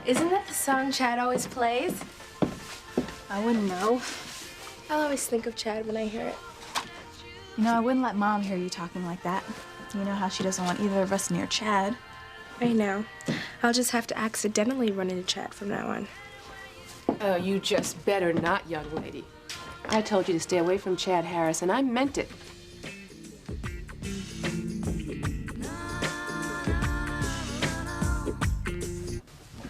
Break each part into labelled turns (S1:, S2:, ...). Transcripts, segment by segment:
S1: Isn't that the song Chad always plays?
S2: I wouldn't know.
S1: I'll always think of Chad when I hear it.
S2: You know, I wouldn't let Mom hear you talking like that. You know how she doesn't want either of us near Chad.
S1: I know. I'll just have to accidentally run into Chad from now on.
S3: Oh, you just better not, young lady. I told you to stay away from Chad Harris, and I meant it.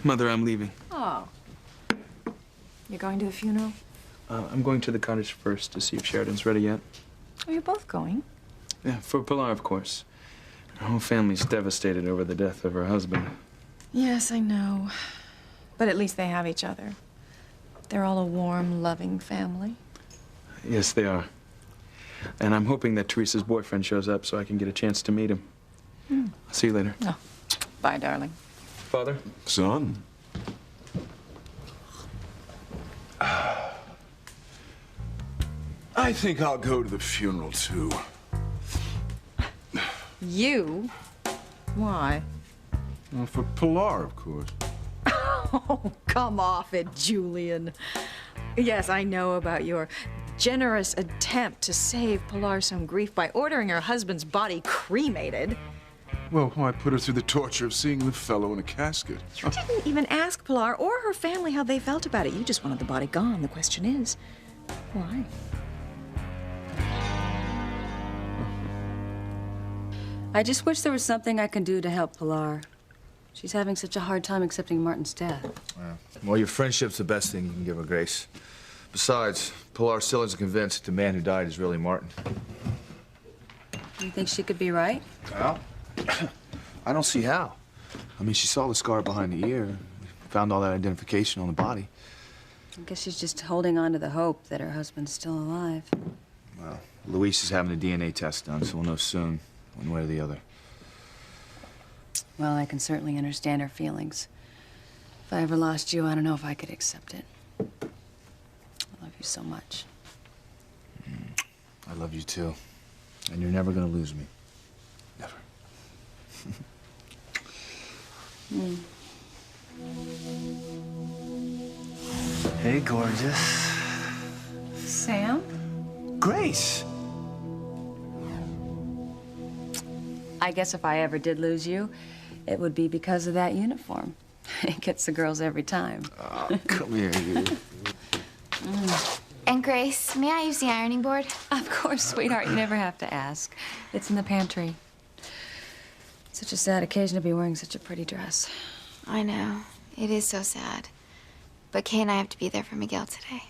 S4: Mother, I'm leaving.
S5: Oh. You're going to the funeral?
S4: I'm going to the cottage first to see if Sheridan's ready yet.
S5: Oh, you're both going?
S4: Yeah, for Pilar, of course. Her whole family's devastated over the death of her husband.
S5: Yes, I know. But at least they have each other. They're all a warm, loving family.
S4: Yes, they are. And I'm hoping that Teresa's boyfriend shows up so I can get a chance to meet him. I'll see you later.
S5: Oh, bye, darling.
S4: Father?
S6: Son? I think I'll go to the funeral, too.
S5: You? Why?
S6: Well, for Pilar, of course.
S5: Oh, come off it, Julian. Yes, I know about your generous attempt to save Pilar some grief by ordering her husband's body cremated.
S6: Well, why put her through the torture of seeing the fellow in a casket?
S5: You didn't even ask Pilar or her family how they felt about it. You just wanted the body gone. The question is, why?
S7: I just wish there was something I can do to help Pilar. She's having such a hard time accepting Martin's death.
S8: Yeah. Well, your friendship's the best thing you can give her, Grace. Besides, Pilar still isn't convinced the man who died is really Martin.
S7: You think she could be right?
S8: Well, I don't see how. I mean, she saw the scar behind the ear, found all that identification on the body.
S7: I guess she's just holding on to the hope that her husband's still alive.
S8: Well, Luis is having a DNA test done, so we'll know soon, one way or the other.
S7: Well, I can certainly understand her feelings. If I ever lost you, I don't know if I could accept it. I love you so much.
S8: I love you too. And you're never gonna lose me. Never. Hey, gorgeous.
S5: Sam?
S8: Grace!
S7: I guess if I ever did lose you, it would be because of that uniform. It gets the girls every time.
S8: Come here, you.
S9: And Grace, may I use the ironing board?
S7: Of course, sweetheart. You never have to ask. It's in the pantry. Such a sad occasion to be wearing such a pretty dress.
S9: I know. It is so sad. But Kay and I have to be there for Miguel today.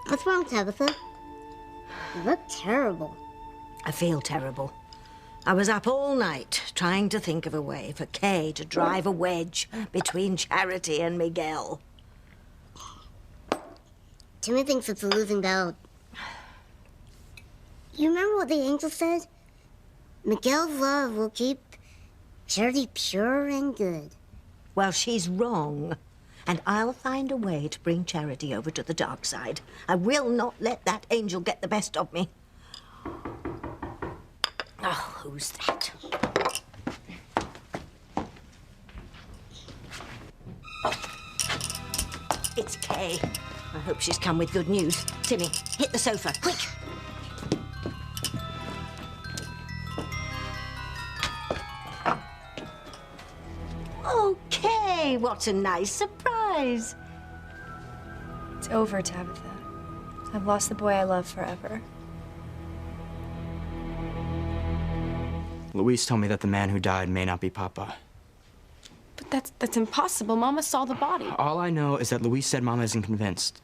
S10: What's wrong, Tabitha? You look terrible.
S11: I feel terrible. I was up all night trying to think of a way for Kay to drive a wedge between Charity and Miguel.
S10: Timmy thinks it's a losing battle. You remember what the angel said? Miguel's love will keep Charity pure and good.
S11: Well, she's wrong. And I'll find a way to bring Charity over to the dark side. I will not let that angel get the best of me. Oh, who's that? It's Kay. I hope she's come with good news. Timmy, hit the sofa, quick! Okay, what a nice surprise.
S1: It's over, Tabitha. I've lost the boy I love forever.
S12: Luis told me that the man who died may not be Papa.
S1: But that's impossible. Mama saw the body.
S12: All I know is that Luis said Mama isn't convinced.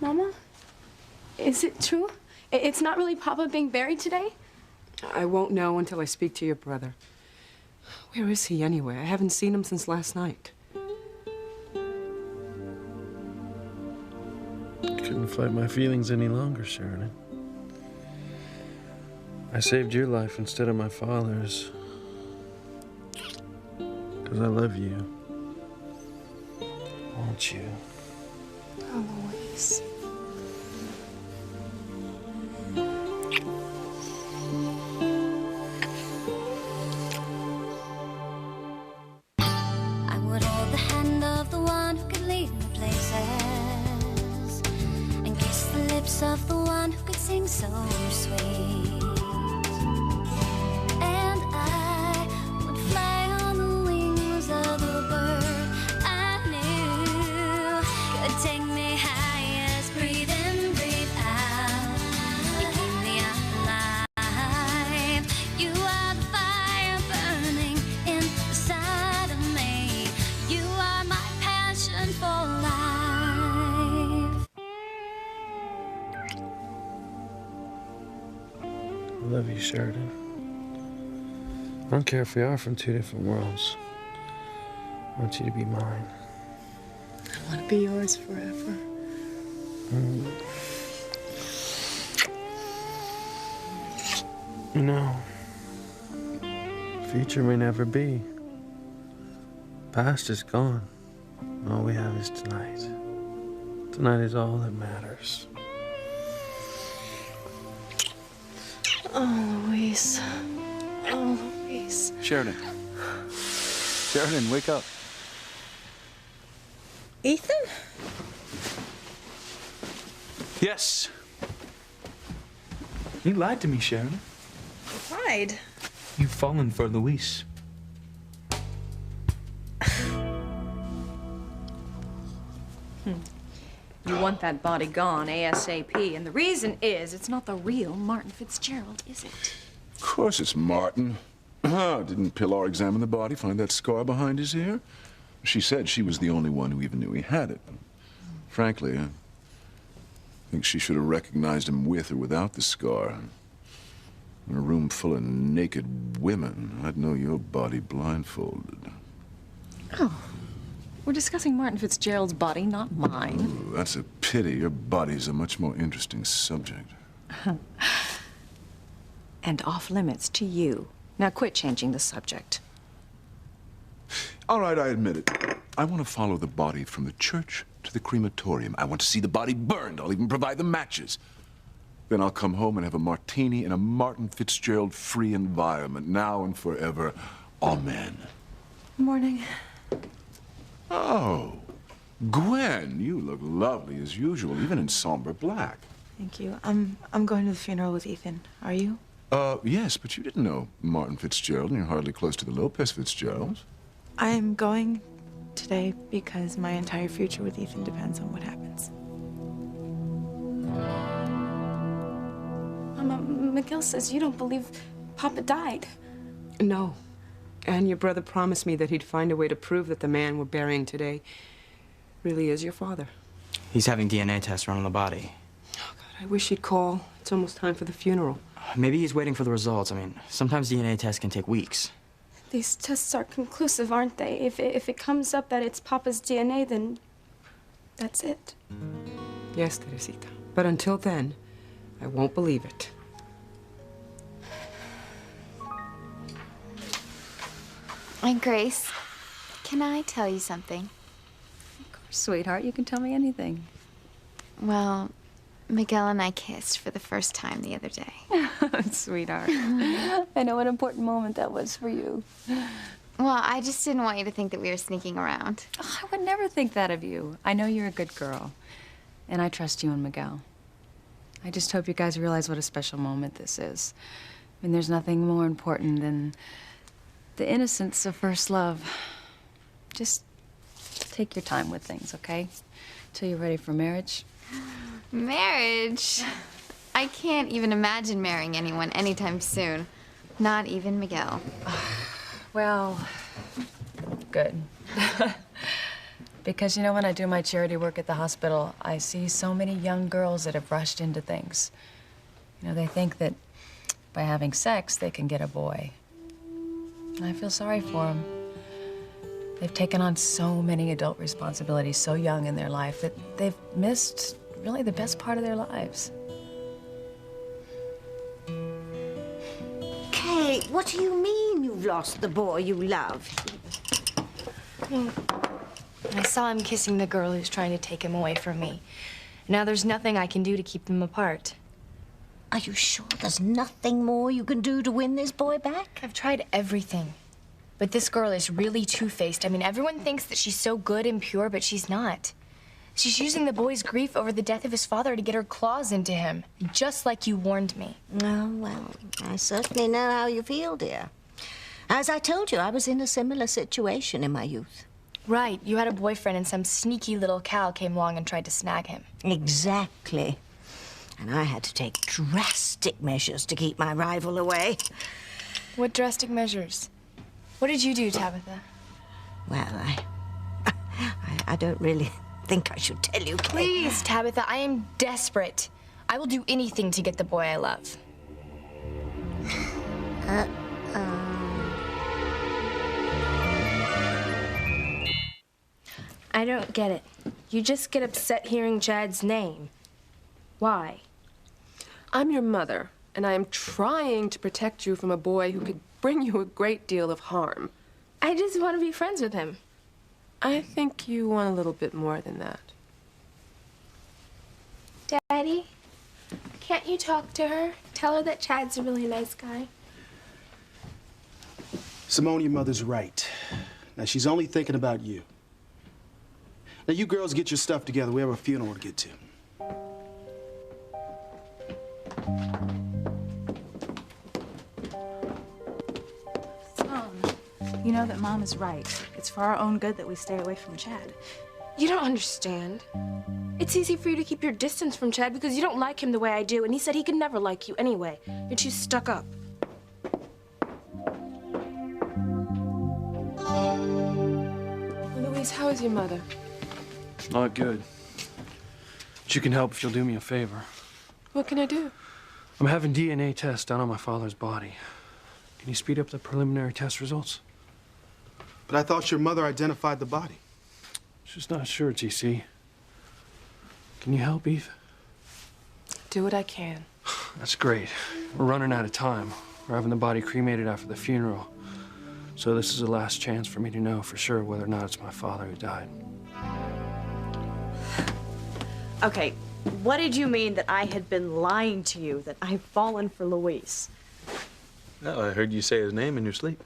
S1: Mama? Is it true? It's not really Papa being buried today?
S3: I won't know until I speak to your brother. Where is he anyway? I haven't seen him since last night.
S4: Couldn't fight my feelings any longer, Sheridan. I saved your life instead of my father's. Because I love you.
S13: won't you?
S1: Oh, Luis.
S14: I would hold the hand of the one who could lead me places and kiss the lips of the one who could sing so sweet. And I would fly on the wings of the bird I knew could take me highest. Breathe in, breathe out. You keep me alive. You are the fire burning inside of me. You are my passion for life.
S13: I love you, Sheridan. I don't care if we are from two different worlds. I want you to be mine.
S5: I want to be yours forever.
S13: You know, future may never be. Past is gone. All we have is tonight. Tonight is all that matters.
S1: Oh, Luis. Oh, Luis.
S4: Sheridan. Sheridan, wake up.
S5: Ethan?
S4: Yes. You lied to me, Sheridan.
S5: Lied.
S4: You've fallen for Luis.
S5: You want that body gone ASAP, and the reason is it's not the real Martin Fitzgerald, is it?
S6: Of course it's Martin. Didn't Pilar examine the body, find that scar behind his ear? She said she was the only one who even knew he had it. Frankly, I think she should have recognized him with or without the scar. In a room full of naked women, I'd know your body blindfolded.
S5: Oh. We're discussing Martin Fitzgerald's body, not mine.
S6: Ooh, that's a pity. Your body's a much more interesting subject.
S5: And off limits to you. Now quit changing the subject.
S6: All right, I admit it. I want to follow the body from the church to the crematorium. I want to see the body burned. I'll even provide the matches. Then I'll come home and have a martini in a Martin Fitzgerald-free environment, now and forever. Amen.
S2: Morning.
S6: Oh, Gwen, you look lovely as usual, even in somber black.
S2: Thank you. I'm going to the funeral with Ethan. Are you?
S6: Yes, but you didn't know Martin Fitzgerald, and you're hardly close to the Lopez Fitzgeralds.
S2: I am going today because my entire future with Ethan depends on what happens.
S1: Mama, Miguel says you don't believe Papa died.
S3: No. And your brother promised me that he'd find a way to prove that the man we're burying today really is your father.
S12: He's having DNA tests run on the body.
S3: Oh, God, I wish he'd call. It's almost time for the funeral.
S12: Maybe he's waiting for the results. I mean, sometimes DNA tests can take weeks.
S1: These tests are conclusive, aren't they? If it comes up that it's Papa's DNA, then that's it.
S3: Yes, Teresita. But until then, I won't believe it.
S9: And Grace, can I tell you something?
S7: Of course, sweetheart. You can tell me anything.
S9: Well, Miguel and I kissed for the first time the other day.
S7: Sweetheart.
S1: I know what an important moment that was for you.
S9: Well, I just didn't want you to think that we were sneaking around.
S7: Oh, I would never think that of you. I know you're a good girl. And I trust you and Miguel. I just hope you guys realize what a special moment this is. I mean, there's nothing more important than the innocence of first love. Just take your time with things, okay? Till you're ready for marriage.
S9: Marriage? I can't even imagine marrying anyone anytime soon. Not even Miguel.
S7: Well, good. Because, you know, when I do my charity work at the hospital, I see so many young girls that have rushed into things. You know, they think that by having sex, they can get a boy. And I feel sorry for them. They've taken on so many adult responsibilities so young in their life that they've missed really the best part of their lives.
S11: Kate, what do you mean you've lost the boy you love?
S15: I saw him kissing the girl who's trying to take him away from me. Now there's nothing I can do to keep them apart.
S11: Are you sure there's nothing more you can do to win this boy back?
S15: I've tried everything. But this girl is really two-faced. I mean, everyone thinks that she's so good and pure, but she's not. She's using the boy's grief over the death of his father to get her claws into him, just like you warned me.
S11: Oh, well, I certainly know how you feel, dear. As I told you, I was in a similar situation in my youth.
S15: Right. You had a boyfriend and some sneaky little cow came along and tried to snag him.
S11: Exactly. And I had to take drastic measures to keep my rival away.
S15: What drastic measures? What did you do, Tabitha?
S11: Well, I don't really think I should tell you, Kate.
S15: Please, Tabitha, I am desperate. I will do anything to get the boy I love. I don't get it. You just get upset hearing Chad's name. Why?
S3: I'm your mother, and I am trying to protect you from a boy who could bring you a great deal of harm.
S15: I just want to be friends with him.
S3: I think you want a little bit more than that.
S1: Daddy, can't you talk to her? Tell her that Chad's a really nice guy.
S16: Simone, your mother's right. Now, she's only thinking about you. Now, you girls get your stuff together. We have a funeral to get to.
S2: You know that Mom is right. It's for our own good that we stay away from Chad.
S1: You don't understand. It's easy for you to keep your distance from Chad because you don't like him the way I do, and he said he could never like you anyway. You're too stuck up.
S3: Louise, how is your mother?
S13: Not good. But you can help if you'll do me a favor.
S3: What can I do?
S13: I'm having DNA tests done on my father's body. Can you speed up the preliminary test results?
S16: But I thought your mother identified the body.
S13: She's not sure, TC. Can you help, Eve?
S3: Do what I can.
S13: That's great. We're running out of time. We're having the body cremated after the funeral. So this is the last chance for me to know for sure whether or not it's my father who died.
S5: Okay, what did you mean that I had been lying to you, that I've fallen for Luis?
S4: No, I heard you say his name in your sleep.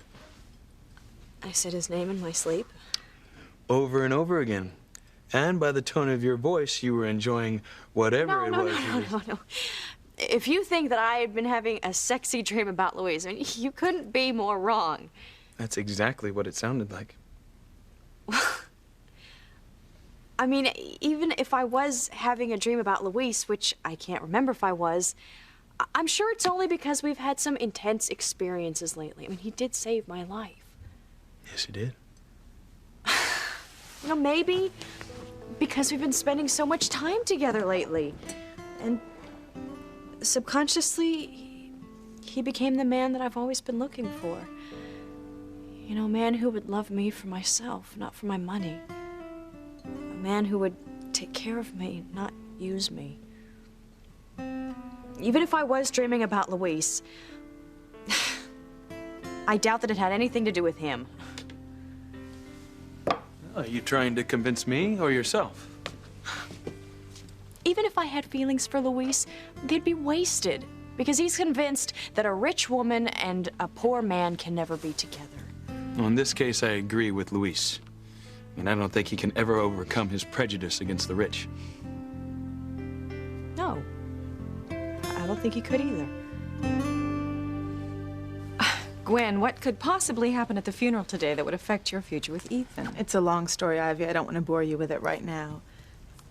S5: I said his name in my sleep.
S4: Over and over again. And by the tone of your voice, you were enjoying whatever it was.
S5: No. If you think that I had been having a sexy dream about Luis, I mean, you couldn't be more wrong.
S4: That's exactly what it sounded like.
S5: I mean, even if I was having a dream about Luis, which I can't remember if I was, I'm sure it's only because we've had some intense experiences lately. I mean, he did save my life.
S4: Yes, he did.
S5: You know, maybe because we've been spending so much time together lately. And subconsciously, he became the man that I've always been looking for. You know, a man who would love me for myself, not for my money. A man who would take care of me, not use me. Even if I was dreaming about Luis, I doubt that it had anything to do with him.
S4: Are you trying to convince me or yourself?
S5: Even if I had feelings for Luis, they'd be wasted. Because he's convinced that a rich woman and a poor man can never be together.
S4: Well, in this case, I agree with Luis. And I don't think he can ever overcome his prejudice against the rich.
S5: No. I don't think he could either. Gwen, what could possibly happen at the funeral today that would affect your future with Ethan?
S2: It's a long story, Ivy. I don't want to bore you with it right now.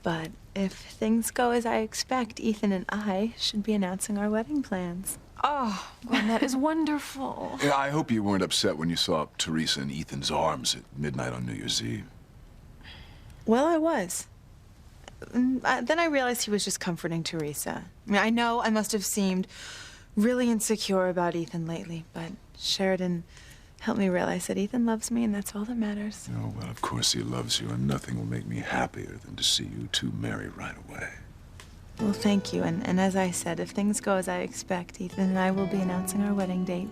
S2: But if things go as I expect, Ethan and I should be announcing our wedding plans.
S3: Oh, Gwen, that is wonderful.
S6: Yeah, I hope you weren't upset when you saw Teresa in Ethan's arms at midnight on New Year's Eve.
S2: Well, I was. Then I realized he was just comforting Teresa. I mean, I know I must have seemed really insecure about Ethan lately, but Sheridan helped me realize that Ethan loves me, and that's all that matters.
S6: Oh, well, of course he loves you, and nothing will make me happier than to see you two married right away.
S2: Well, thank you. And as I said, if things go as I expect, Ethan and I will be announcing our wedding date.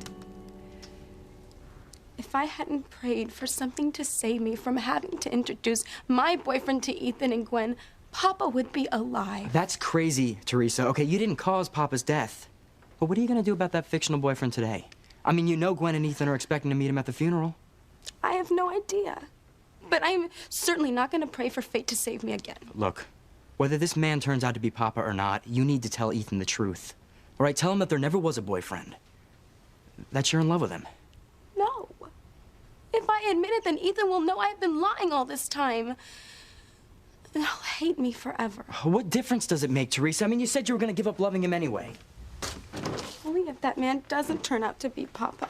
S1: If I hadn't prayed for something to save me from having to introduce my boyfriend to Ethan and Gwen, Papa would be alive.
S12: That's crazy, Teresa. Okay, you didn't cause Papa's death. But what are you gonna do about that fictional boyfriend today? I mean, you know Gwen and Ethan are expecting to meet him at the funeral.
S1: I have no idea. But I'm certainly not going to pray for fate to save me again.
S12: Look, whether this man turns out to be Papa or not, you need to tell Ethan the truth. All right, tell him that there never was a boyfriend. That you're in love with him.
S1: No. If I admit it, then Ethan will know I've been lying all this time. And he'll hate me forever.
S12: What difference does it make, Teresa? I mean, you said you were gonna give up loving him anyway.
S1: Only if that man doesn't turn out to be Papa.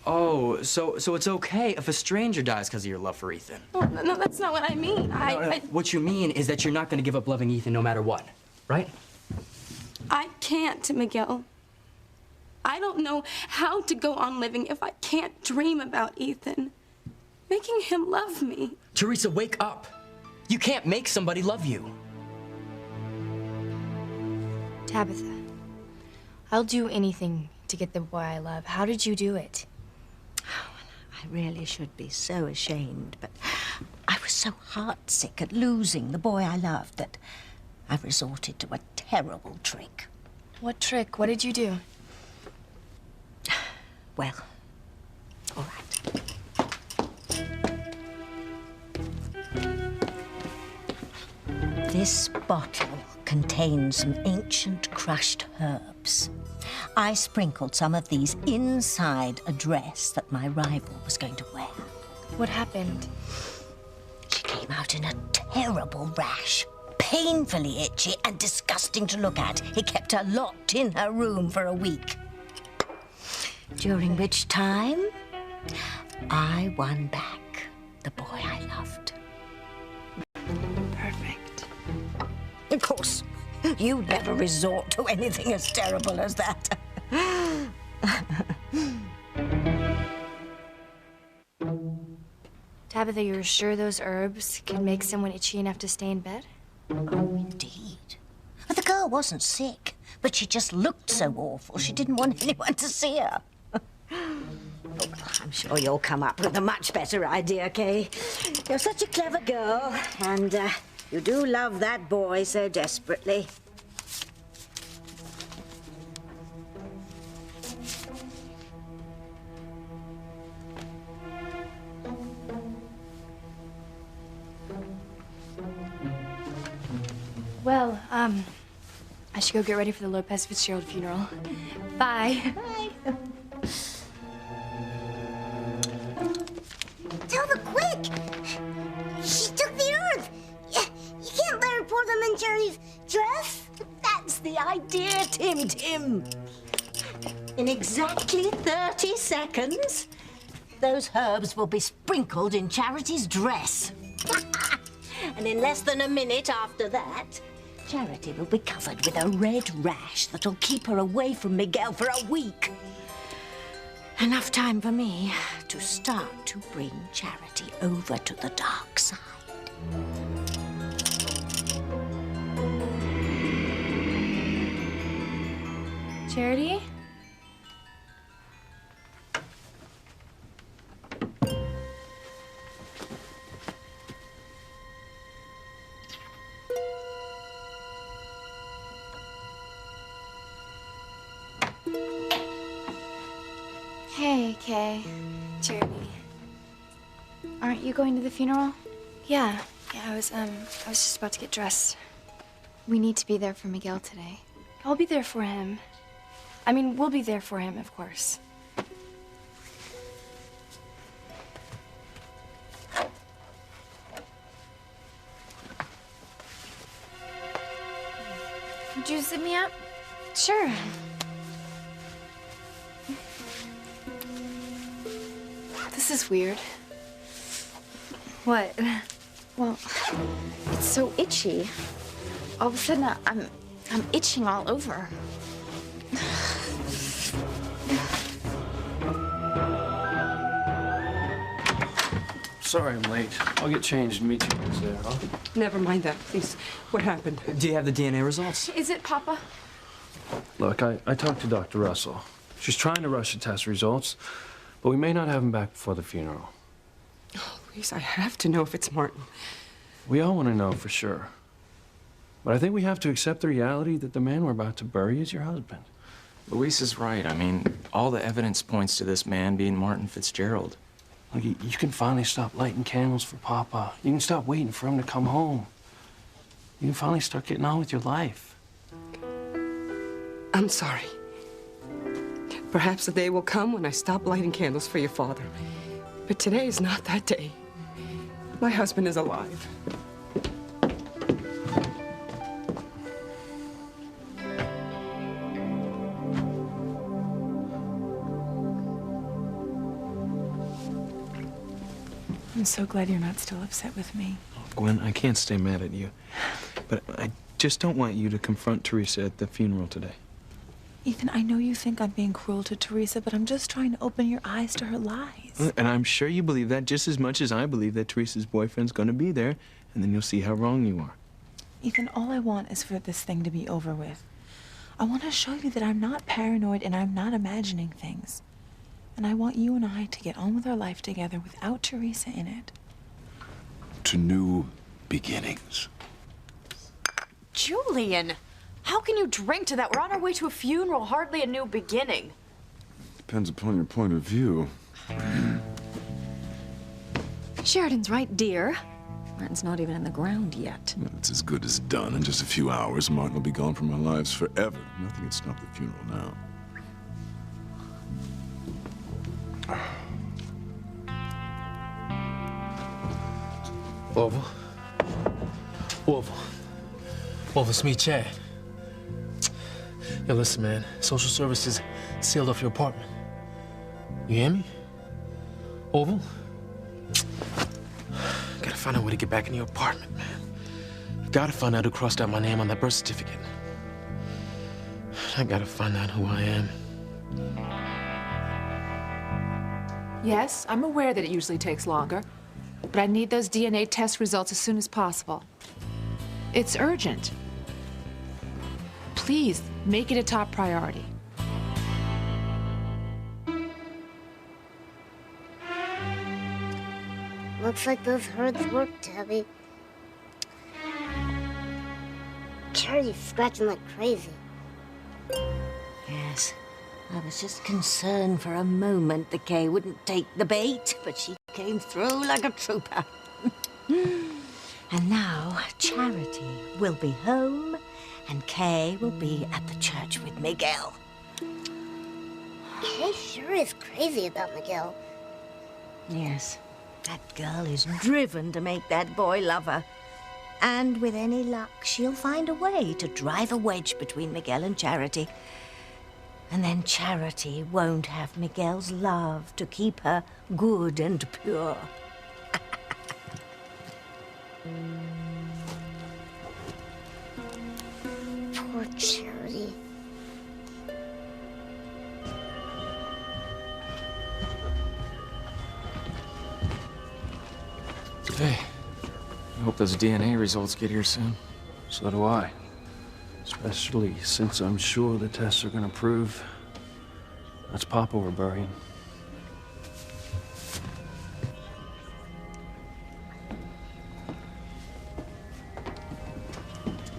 S12: Oh, so it's okay if a stranger dies because of your love for Ethan.
S1: Oh, no, that's not what I mean.
S12: No. What you mean is that you're not gonna give up loving Ethan no matter what, right?
S1: I can't, Miguel. I don't know how to go on living if I can't dream about Ethan. Making him love me.
S12: Teresa, wake up. You can't make somebody love you.
S15: Tabitha, I'll do anything to get the boy I love. How did you do it?
S11: I really should be so ashamed, but I was so heartsick at losing the boy I loved that I resorted to a terrible trick.
S15: What trick? What did you do?
S11: Well, all right. This bottle contains some ancient crushed herbs. I sprinkled some of these inside a dress that my rival was going to wear.
S15: What happened?
S11: She came out in a terrible rash, painfully itchy and disgusting to look at. It kept her locked in her room for a week. During which time, I won back the boy I loved.
S15: Perfect.
S11: Of course, you'd never resort to anything as terrible as that.
S15: Tabitha, you're sure those herbs can make someone itchy enough to stay in bed?
S11: Oh, indeed. The girl wasn't sick, but she just looked so awful she didn't want anyone to see her. Oh, well, I'm sure you'll come up with a much better idea, Kay. You're such a clever girl, and you do love that boy so desperately.
S15: Well, I should go get ready for the Lopez Fitzgerald funeral. Bye.
S11: Bye.
S10: Tell her quick! She took the earth! You can't let her pour them in Charity's dress!
S11: That's the idea, Tim. In exactly 30 seconds, those herbs will be sprinkled in Charity's dress. And in less than a minute after that, Charity will be covered with a red rash that'll keep her away from Miguel for a week. Enough time for me to start to bring Charity over to the dark side.
S15: Charity? Hey, Kay. Charity. Aren't you going to the funeral? Yeah, I was just about to get dressed.
S9: We need to be there for Miguel today.
S15: I'll be there for him. I mean, we'll be there for him, of course.
S9: Would you sit me up?
S15: Sure. This is weird. What?
S9: Well, it's so itchy. All of a sudden, I'm itching all over.
S13: Sorry I'm late. I'll get changed and meet you guys there, huh?
S3: Never mind that, please. What happened?
S12: Do you have the DNA results?
S1: Is it Papa?
S13: Look, I talked to Dr. Russell. She's trying to rush the test results, But we may not have him back before the funeral.
S3: Oh, Luis, I have to know if it's Martin.
S13: We all want to know for sure. But I think we have to accept the reality that the man we're about to bury is your husband.
S12: Luis is right. I mean, all the evidence points to this man being Martin Fitzgerald.
S13: Look, you can finally stop lighting candles for Papa. You can stop waiting for him to come home. You can finally start getting on with your life.
S3: I'm sorry. Perhaps the day will come when I stop lighting candles for your father. But today is not that day. My husband is alive.
S2: I'm so glad you're not still upset with me.
S4: Gwen, I can't stay mad at you. But I just don't want you to confront Teresa at the funeral today.
S2: Ethan, I know you think I'm being cruel to Teresa, but I'm just trying to open your eyes to her lies.
S4: And I'm sure you believe that just as much as I believe that Teresa's boyfriend's going to be there, and then you'll see how wrong you are.
S2: Ethan, all I want is for this thing to be over with. I want to show you that I'm not paranoid and I'm not imagining things. And I want you and I to get on with our life together without Teresa in it.
S6: To new beginnings.
S5: Julian, how can you drink to that? We're on our way to a funeral, hardly a new beginning.
S6: Depends upon your point of view.
S5: Sheridan's right, dear. Martin's not even in the ground yet.
S6: It's as good as done. In just a few hours, Martin will be gone from our lives forever. Nothing can stop the funeral now.
S17: Orville? Orville? Orville, it's me, Chad. Yo, listen, man. Social services sealed off your apartment. You hear me? Orville? Gotta find out a way to get back in your apartment, man. Gotta find out who crossed out my name on that birth certificate. I gotta find out who I am.
S18: Yes, I'm aware that it usually takes longer, but I need those DNA test results as soon as possible. It's urgent. Please, make it a top priority.
S10: Looks like those herds worked, Abby. Charity's scratching like crazy.
S11: Yes. I was just concerned for a moment that Kay wouldn't take the bait, but she came through like a trooper. And now Charity will be home, and Kay will be at the church with Miguel.
S10: Kay sure is crazy about Miguel.
S11: Yes, that girl is driven to make that boy love her. And with any luck, she'll find a way to drive a wedge between Miguel and Charity. And then Charity won't have Miguel's love to keep her good and pure.
S10: Poor Charity.
S12: Hey, I hope those DNA results get here soon.
S13: So do I. Especially since I'm sure the tests are gonna prove that's Papa we're burying.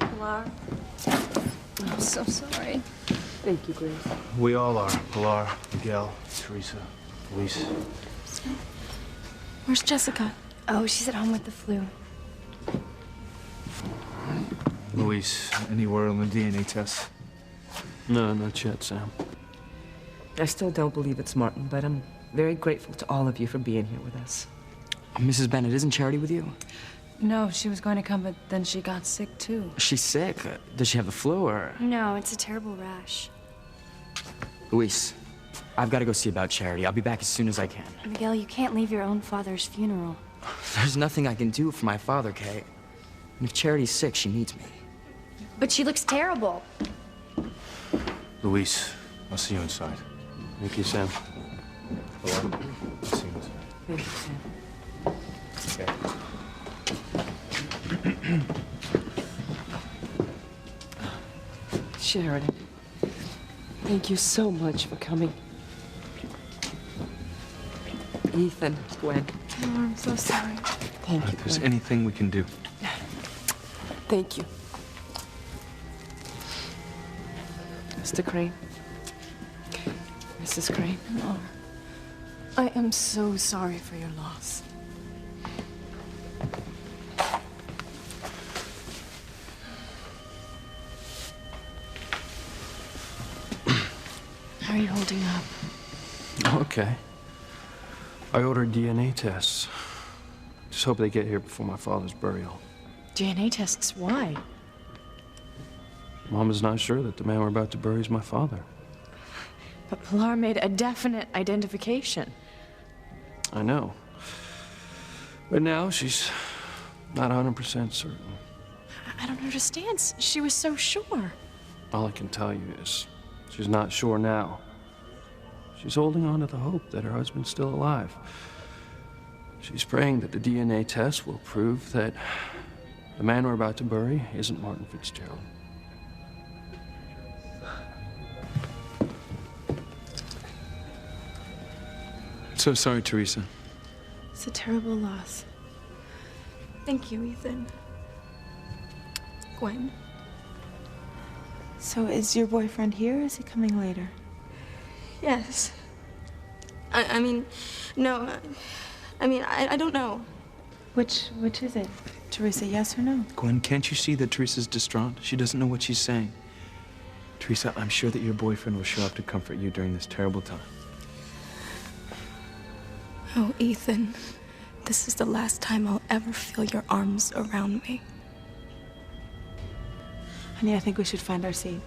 S5: Pilar, I'm so sorry.
S3: Thank you, Grace.
S8: We all are. Pilar, Miguel, Teresa, Luis.
S1: Where's Jessica?
S15: Oh, she's at home with the flu.
S8: Luis, any word on the DNA test?
S13: No, not yet, Sam.
S3: I still don't believe it's Martin, but I'm very grateful to all of you for being here with us.
S12: Mrs. Bennett, isn't Charity with you?
S18: No, she was going to come, but then she got sick, too.
S12: She's sick. Does she have the flu, or...?
S1: No, it's a terrible rash.
S12: Luis, I've got to go see about Charity. I'll be back as soon as I can.
S1: Miguel, you can't leave your own father's funeral.
S12: There's nothing I can do for my father, Kay. And if Charity's sick, she needs me.
S15: But she looks terrible.
S8: Luis, I'll see you inside.
S13: Thank you, Sam.
S8: Pilar, I'll see you inside.
S3: Thank you, Sam. Sheridan, thank you so much for coming. Ethan, Gwen.
S1: Oh, I'm so sorry.
S3: Thank you,
S4: If there's
S3: Gwen.
S4: anything we can do.
S3: Thank you.
S18: Mr. Crane. Mrs. Crane.
S1: Oh, I am so sorry for your loss.
S18: How are you holding up?
S13: Okay. I ordered DNA tests. Just hope they get here before my father's burial.
S5: DNA tests, why?
S13: Mom is not sure that the man we're about to bury is my father.
S5: But Pilar made a definite identification.
S13: I know. But now she's not 100% certain.
S5: I don't understand. She was so sure.
S13: All I can tell you is she's not sure now. She's holding on to the hope that her husband's still alive. She's praying that the DNA test will prove that the man we're about to bury isn't Martin Fitzgerald.
S4: So sorry, Teresa.
S1: It's a terrible loss. Thank you, Ethan. Gwen.
S2: So is your boyfriend here, or is he coming later?
S1: Yes. I mean, no. I don't know.
S2: Which is it? Teresa, yes or no?
S4: Gwen, can't you see that Teresa's distraught? She doesn't know what she's saying. Teresa, I'm sure that your boyfriend will show up to comfort you during this terrible time.
S1: Oh, Ethan. This is the last time I'll ever feel your arms around me.
S2: Honey, I think we should find our seat.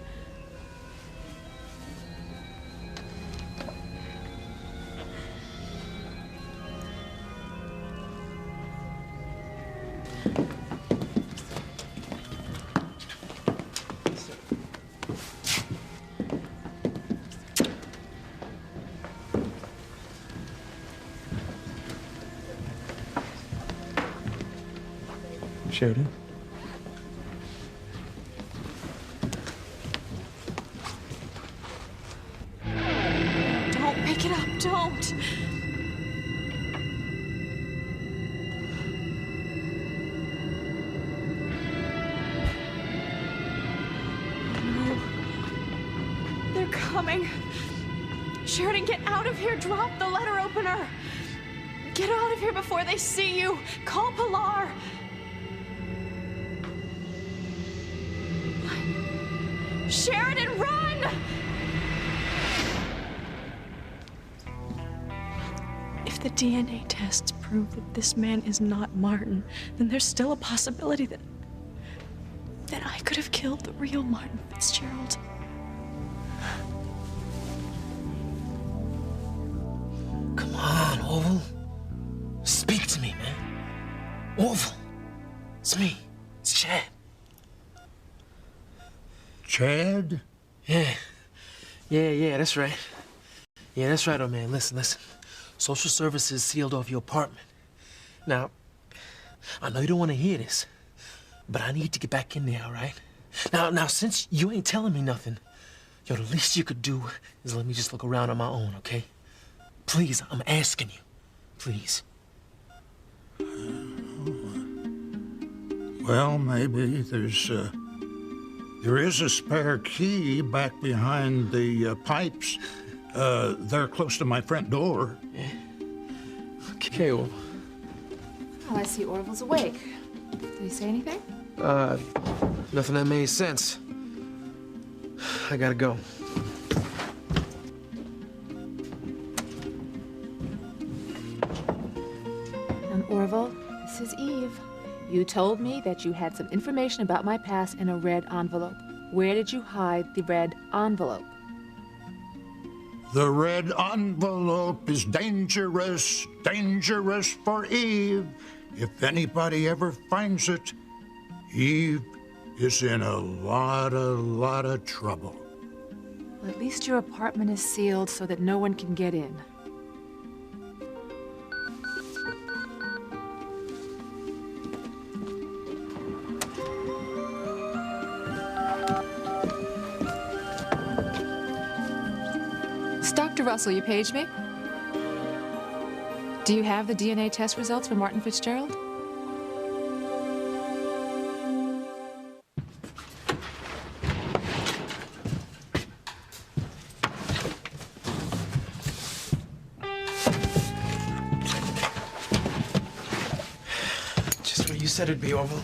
S4: Sheridan?
S5: Don't pick it up, don't. No. They're coming. Sheridan, get out of here. Drop the letter opener. Get out of here before they see you. Call Pilar. Sheridan, run! If the DNA tests prove that this man is not Martin, then there's still a possibility that I could have killed the real Martin Fitzgerald.
S17: Come on, Orville. Speak to me, man. Orville. It's me. It's Chad.
S19: Chad?
S17: Yeah, that's right. Yeah, that's right, old man. Listen. Social services sealed off your apartment. Now, I know you don't want to hear this, but I need to get back in there, all right? Now, since you ain't telling me nothing, the least you could do is let me just look around on my own, okay? Please, I'm asking you. Please.
S19: Well, maybe there is a spare key back behind the pipes. They're close to my front door.
S17: Okay, Orville.
S18: Oh, I see Orville's awake. Did he say anything?
S17: Nothing that made sense. I gotta go.
S18: Orville, this is Eve. You told me that you had some information about my past in a red envelope. Where did you hide the red envelope?
S19: The red envelope is dangerous for Eve. If anybody ever finds it, Eve is in a lot of trouble.
S18: Well, at least your apartment is sealed so that no one can get in. Dr. Russell, you paged me? Do you have the DNA test results for Martin Fitzgerald?
S17: Just where you said it'd be, Orville.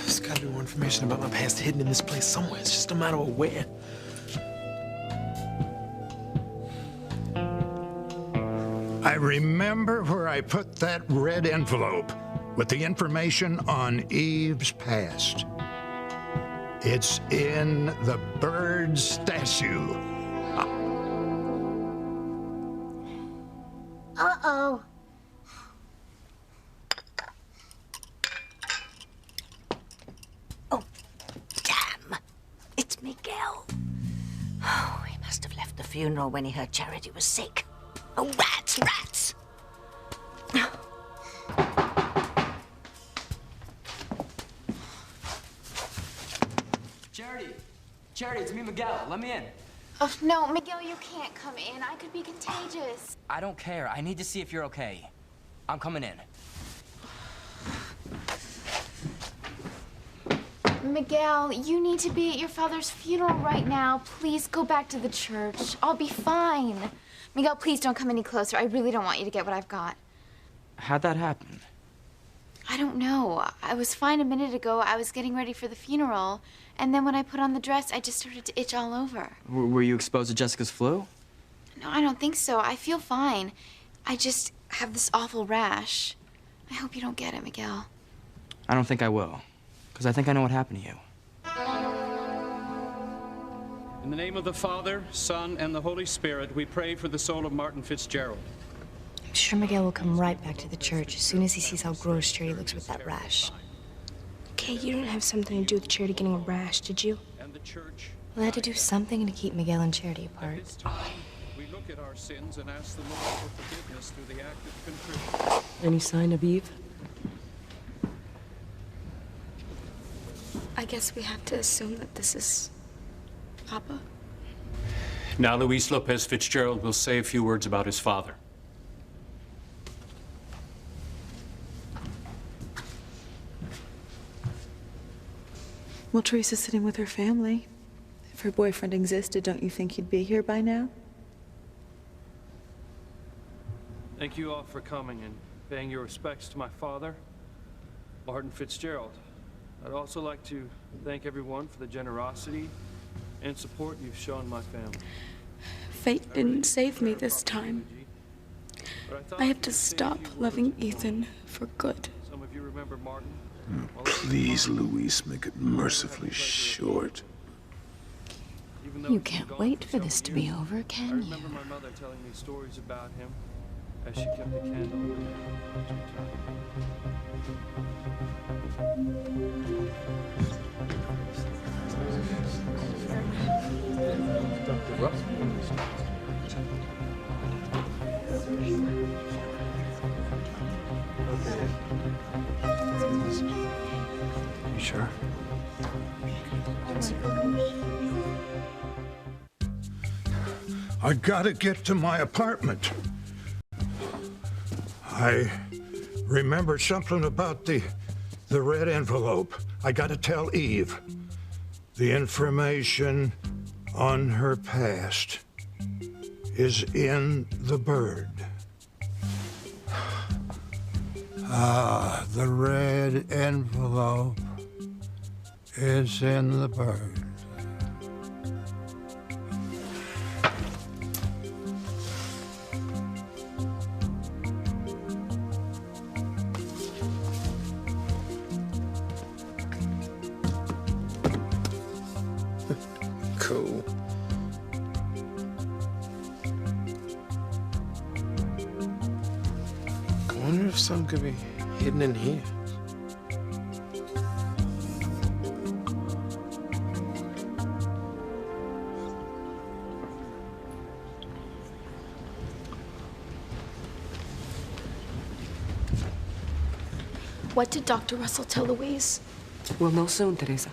S17: There's gotta be more information about my past hidden in this place somewhere. It's just a matter of where.
S19: I remember where I put that red envelope with the information on Eve's past. It's in the bird statue.
S10: Uh-oh.
S11: Oh, damn. It's Miguel. Oh, he must have left the funeral when he heard Charity was sick. Oh, rats, rats!
S12: Charity, it's me, Miguel. Let me in.
S9: Oh, no, Miguel, you can't come in. I could be contagious.
S12: I don't care. I need to see if you're okay. I'm coming in.
S9: Miguel, you need to be at your father's funeral right now. Please go back to the church. I'll be fine. Miguel, please don't come any closer. I really don't want you to get what I've got.
S12: How'd that happen?
S9: I don't know. I was fine a minute ago. I was getting ready for the funeral. And then when I put on the dress, I just started to itch all over.
S12: Were you exposed to Jessica's flu?
S9: No, I don't think so. I feel fine. I just have this awful rash. I hope you don't get it, Miguel.
S12: I don't think I will. Because I think I know what happened to you.
S20: In the name of the Father, Son, and the Holy Spirit, we pray for the soul of Martin Fitzgerald.
S15: I'm sure Miguel will come right back to the church as soon as he sees how gross Charity looks with that rash.
S1: Okay, you didn't have something to do with Charity getting a rash, did you?
S20: And the church.
S15: Well, I had to do something to keep Miguel and Charity
S20: At
S15: apart.
S20: this time, we look at our sins and ask the Lord for forgiveness through the act of contrition.
S3: Any sign of Eve?
S1: I guess we have to assume that this is Papa.
S20: Now, Luis Lopez Fitzgerald will say a few words about his father.
S2: Well, Teresa's sitting with her family. If her boyfriend existed, don't you think he'd be here by now?
S13: Thank you all for coming and paying your respects to my father, Martin Fitzgerald. I'd also like to thank everyone for the generosity and support you've shown my family.
S1: Fate didn't save me this time. I have to stop loving Ethan for good.
S13: Some of you remember Martin.
S8: Please, Luis, make it mercifully short.
S9: You can't wait for this to be over, can you?
S13: I remember my mother telling me stories about him as she kept the candle lit as we talked.
S8: You sure?
S19: I gotta get to my apartment. I remember something about the red envelope. I gotta tell Eve. The information on her past is in the bird. Ah, the red envelope is in the bird.
S8: Cool. I wonder if some could be hidden in here.
S1: What did Dr. Russell tell Louise?
S3: We'll know soon, Teresa.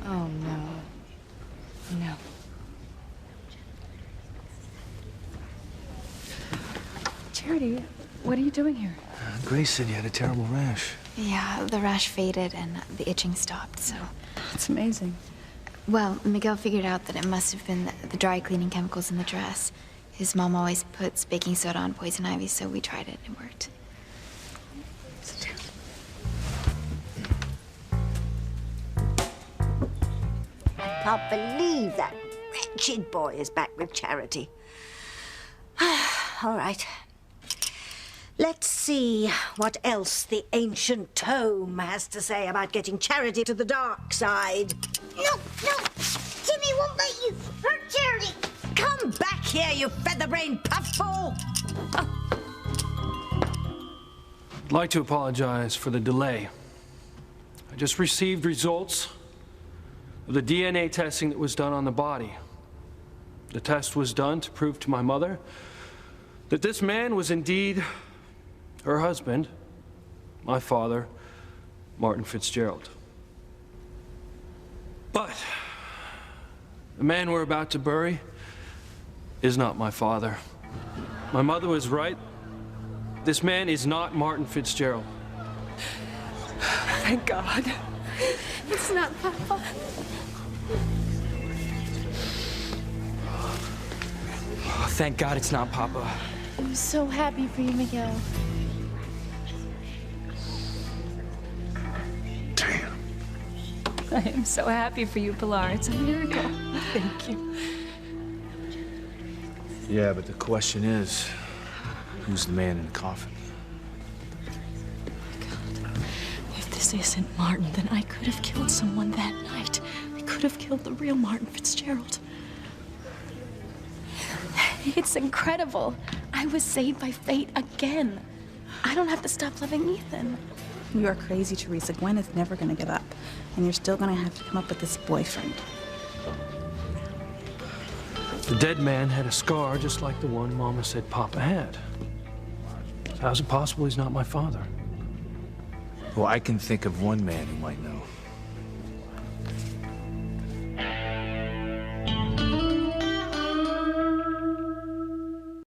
S7: Oh, no. No. Charity, what are you doing here?
S8: Grace said you had a terrible rash.
S9: Yeah, the rash faded and the itching stopped, so.
S7: That's amazing.
S9: Well, Miguel figured out that it must have been the dry cleaning chemicals in the dress. His mom always puts baking soda on poison ivy, so we tried it and it worked.
S11: I can't believe that wretched boy is back with Charity. All right. Let's see what else the ancient tome has to say about getting Charity to the dark side.
S10: No, no! Timmy won't let you hurt Charity!
S11: Come back here, you feather-brained puffball!
S13: I'd like to apologize for the delay. I just received results of the DNA testing that was done on the body. The test was done to prove to my mother that this man was indeed her husband, my father, Martin Fitzgerald. But the man we're about to bury is not my father. My mother was right. This man is not Martin Fitzgerald.
S3: Thank God.
S1: It's not Papa.
S12: Oh, thank God it's not Papa.
S1: I'm so happy for you, Miguel.
S7: I am so happy for you, Pilar. It's a miracle. Thank you.
S8: Yeah, but the question is, who's the man in the coffin?
S5: If this isn't Martin, then I could have killed someone that night. I could have killed the real Martin Fitzgerald.
S1: It's incredible. I was saved by fate again. I don't have to stop loving Ethan.
S21: You are crazy, Teresa. Gwen is never gonna give up. And you're still gonna have to come up with this boyfriend.
S13: The dead man had a scar just like the one Mama said Papa had. So how's it possible he's not my father?
S8: Well, I can think of one man who might know.